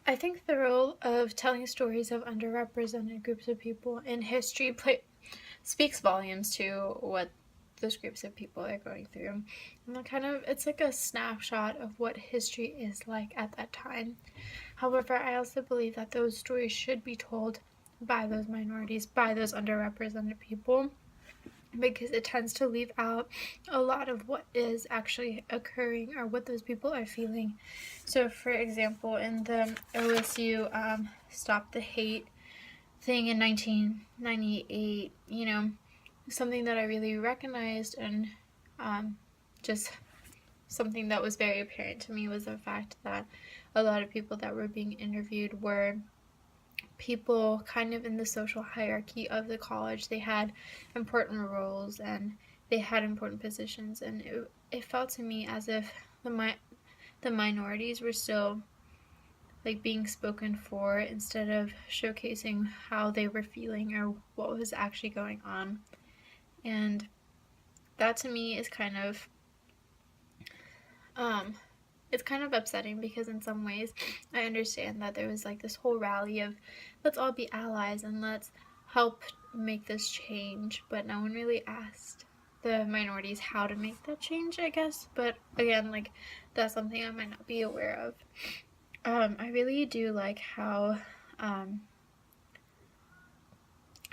I think the role of telling stories of underrepresented groups of people in history speaks volumes to what those groups of people are going through. And it's like a snapshot of what history is like at that time. However, I also believe that those stories should be told by those minorities, by those underrepresented people, because it tends to leave out a lot of what is actually occurring or what those people are feeling. So, for example, in the OSU Stop the Hate thing in 1998, something that I really recognized and just something that was very apparent to me was the fact that a lot of people that were being interviewed were people kind of in the social hierarchy of the college. They had important roles and they had important positions, and it felt to me as if the minorities were still like being spoken for instead of showcasing how they were feeling or what was actually going on. And that to me is um it's kind of upsetting, because in some ways I understand that there was like this whole rally of let's all be allies and let's help make this change, but no one really asked the minorities how to make that change, I guess. But again, like, that's something I might not be aware of. I really do like how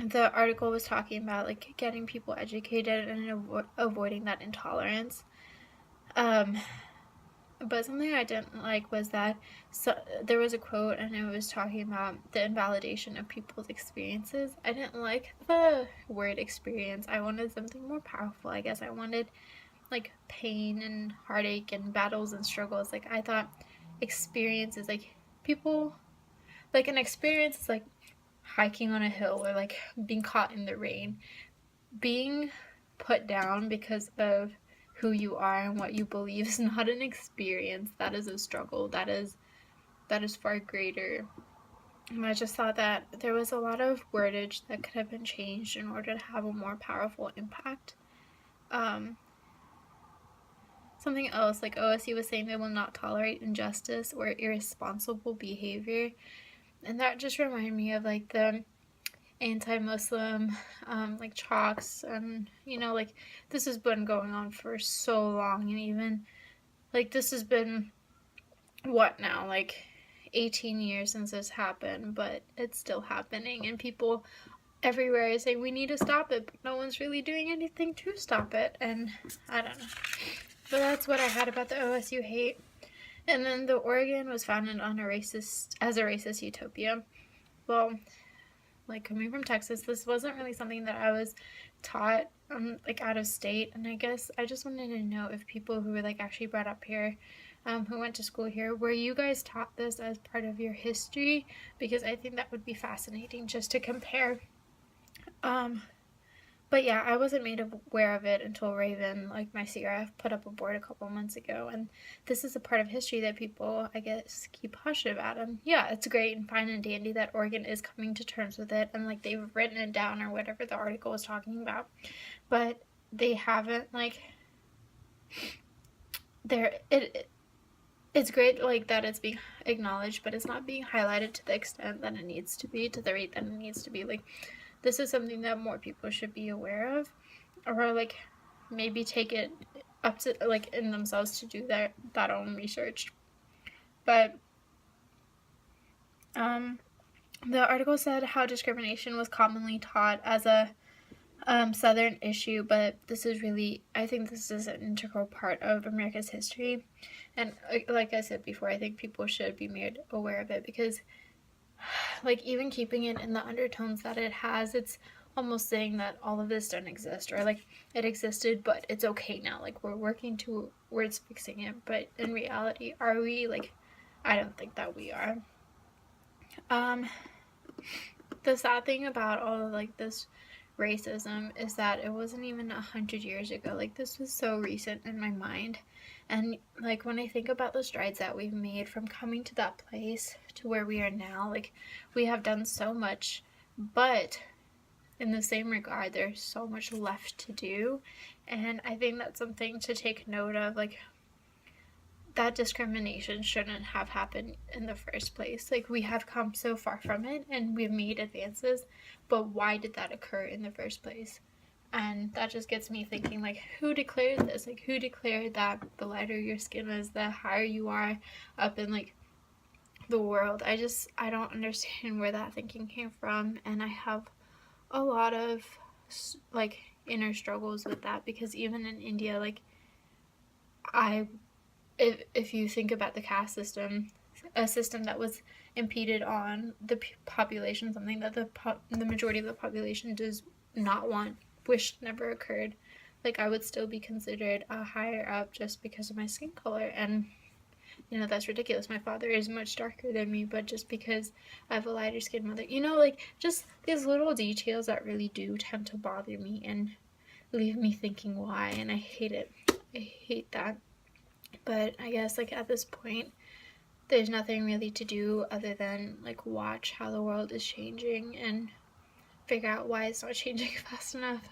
the article was talking about like getting people educated and avoiding that intolerance. Um, But something I didn't like was that there was a quote and it was talking about the invalidation of people's experiences. I didn't like the word experience. I wanted something more powerful, I guess. I wanted like pain and heartache and battles and struggles. Like, I thought experience is like people, like an experience is like hiking on a hill or like being caught in the rain. Being put down because of who you are and what you believe is not an experience. That is a struggle. That is far greater. And I just thought that there was a lot of wordage that could have been changed in order to have a more powerful impact. Um, Something else, like OSU was saying they will not tolerate injustice or irresponsible behavior. And that just reminded me of like the anti-Muslim like talks, and like this has been going on for so long, and even like this has been what now, like 18 years since this happened, but it's still happening, and people everywhere say we need to stop it, but no one's really doing anything to stop it. And I don't know, but that's what I had about the OSU hate. And then the Oregon was founded on a racist utopia. Well, like, coming from Texas, this wasn't really something that I was taught like out of state. And I guess I just wanted to know if people who were like actually brought up here, who went to school here, were you guys taught this as part of your history? Because I think that would be fascinating just to compare. um but yeah, I wasn't made aware of it until Raven, like my CRF, put up a board a couple months ago. And this is a part of history that people, I guess, keep hush about. And yeah, it's great and fine and dandy that Oregon is coming to terms with it and like they've written it down or whatever the article was talking about. But they haven't, like, it's great like that it's being acknowledged, but it's not being highlighted to the extent that it needs to be, to the rate that it needs to be. Like, this is something that more people should be aware of, or like maybe take it up to like in themselves to do that own research. But the article said how discrimination was commonly taught as a Southern issue, but I think this is an integral part of America's history. And like I said before, I think people should be made aware of it, because like even keeping it in the undertones that it has, it's almost saying that all of this doesn't exist, or like it existed but it's okay now, like we're working towards fixing it. But in reality, are we? Like, I don't think that we are. um the sad thing about all of like this racism is that it wasn't even 100 years ago. Like, this was so recent in my mind. And like when I think about the strides that we've made from coming to that place to where we are now, like, we have done so much, but in the same regard there's so much left to do. And I think that's something to take note of. Like, that discrimination shouldn't have happened in the first place. Like, we have come so far from it and we've made advances, but why did that occur in the first place? And that just gets me thinking, like, who declared this? Like, who declared that the lighter your skin is, the higher you are up in, like, the world? I don't understand where that thinking came from, and I have a lot of, like, inner struggles with that, because even in India, like, if you think about the caste system, a system that was impeded on the population, something that the majority of the population does not want, wish never occurred, like, I would still be considered a higher up just because of my skin color. And that's ridiculous. My father is much darker than me, but just because I have a lighter skinned mother, like, just these little details that really do tend to bother me and leave me thinking why, and I hate it. I hate that. But I guess, like, at this point, there's nothing really to do other than, like, watch how the world is changing and figure out why it's not changing fast enough.